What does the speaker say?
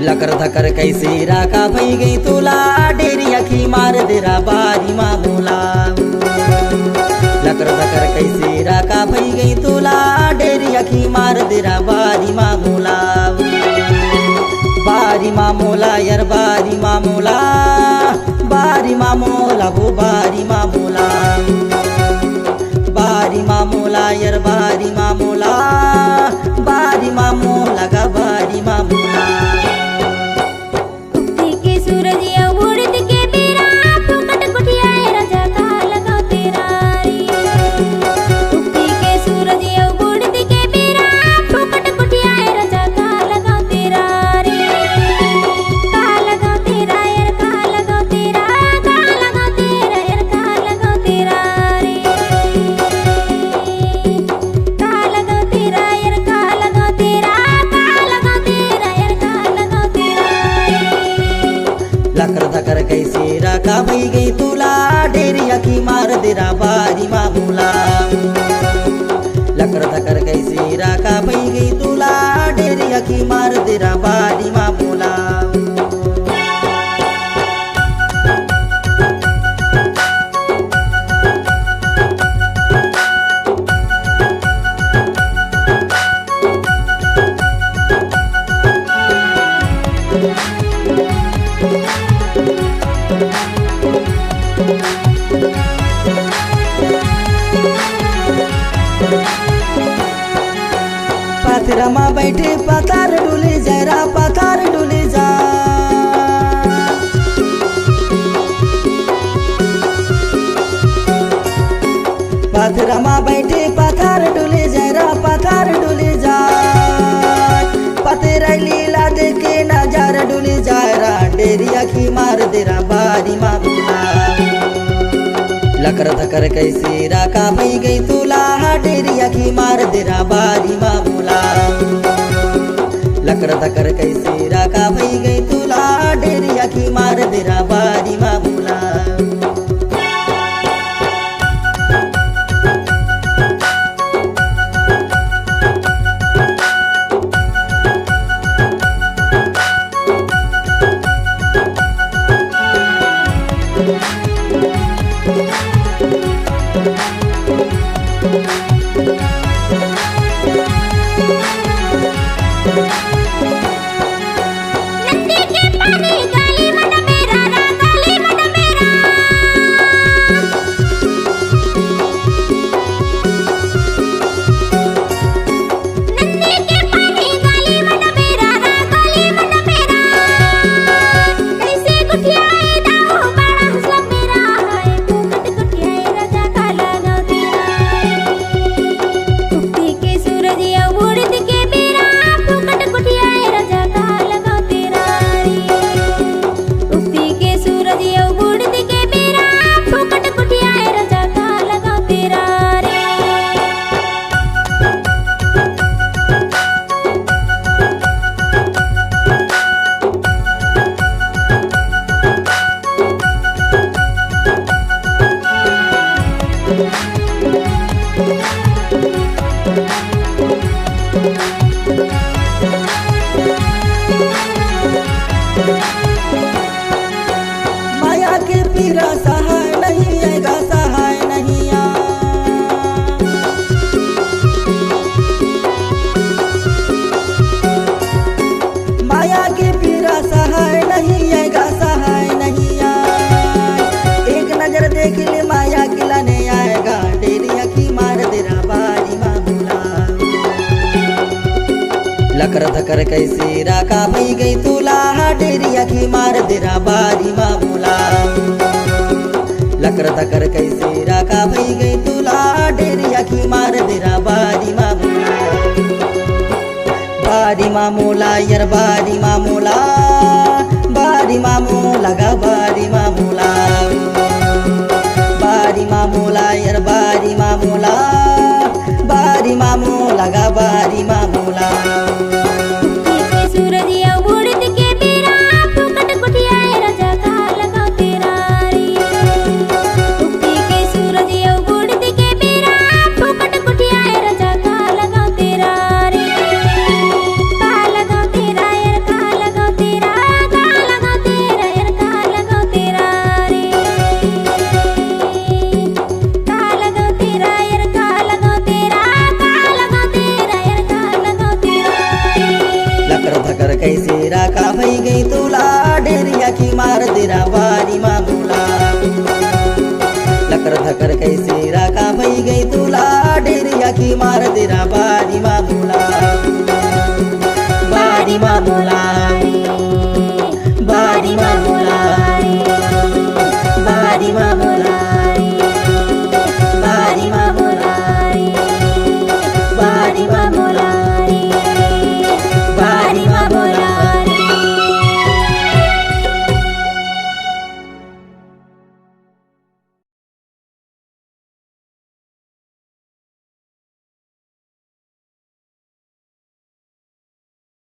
लकर धकर कैसे राका भई गई तुला डेरी अखी मार देरा बारी माँ बोला। लकर धकर कैसे राका भई गई तुला डेरी अखी मार देरा बारी माँ बोला। बारी माँ मोला यार बारी माँ मोला, बारी माँ मोला वो बारी माँ मोला। बारी माँ मोला यार बारी माँ मोला, बारी माँ मोला गा बारी माँ मोला। उगती के सूरज या उड़द के बेरा फुकट कुटिया राजा का लगाओ तेरा रे। उगती के सूरज या उड़द के बेरा फुकट कुटिया राजा का लगाओ तेरा रे। का लगाओ तेरा यार का लगाओ तेरा, का लगाओ तेरा यार का लगाओ तेरा रे। का लगाओ तेरा यार का लगाओ तेरा, का लगाओ तेरा यार का लगाओ तेरा रे। लकर धकर कैसे राका भई गई तुला डेरी अखी मार देरा बारी माँ बोला। लकर धकर कैसे राका भई गई तुला डेरी अखी मार देरा बारी माँ बोला। पथरमा बैठे पथर डुले जरा पथर डुले जा। पथरमा बैठे पथर डुले जरा पथर डुले जा। पथर लीला देखे नजर डुले जा डेरी अखी मार देरा बारी माँ बोला। लकर धकर कैसे राका भई गई तुला डेरी अखी मार देरा बारी माँ बोला। लकर धकर कैसे राका भई गई तुला डेरी अखी मार देरा बारी माँ बोला। नदी के पानी गली मड मेरा रा गली मड मेरा। नदी के पानी गली मड मेरा रा गली मड मेरा। कैसे गुठियाए दाओ बड़ा हंसला मेरा है फुकट गुठियाए राजा का लगाओ तेरा। उगती के सूरज या उड़द के बेरा फुकट गुठियाए राजा का लगाओ तेरा रे। उगती के सूरज या उड़द के बेरा फुकट गुठियाए राजा का लगाओ तेरा रे। माया के पीरा सहाय नहीं आएगा सहाय नहीं आ। माया के पीरा सहाय नहीं आएगा सहाय नहीं आ। एक नजर देख ले माया खिलाने आएगा डेरी अखी मार देरा बारी माँ बोला। लकर धकर कैसे राका भई गई तुला डेरी अखी मार देरा बारी माँ बोला। लकर धकर कैसे राका भई गई तुला डेरी अखी मार देरा बारी माँ बोला। बारी माँ मोला यार बारी माँ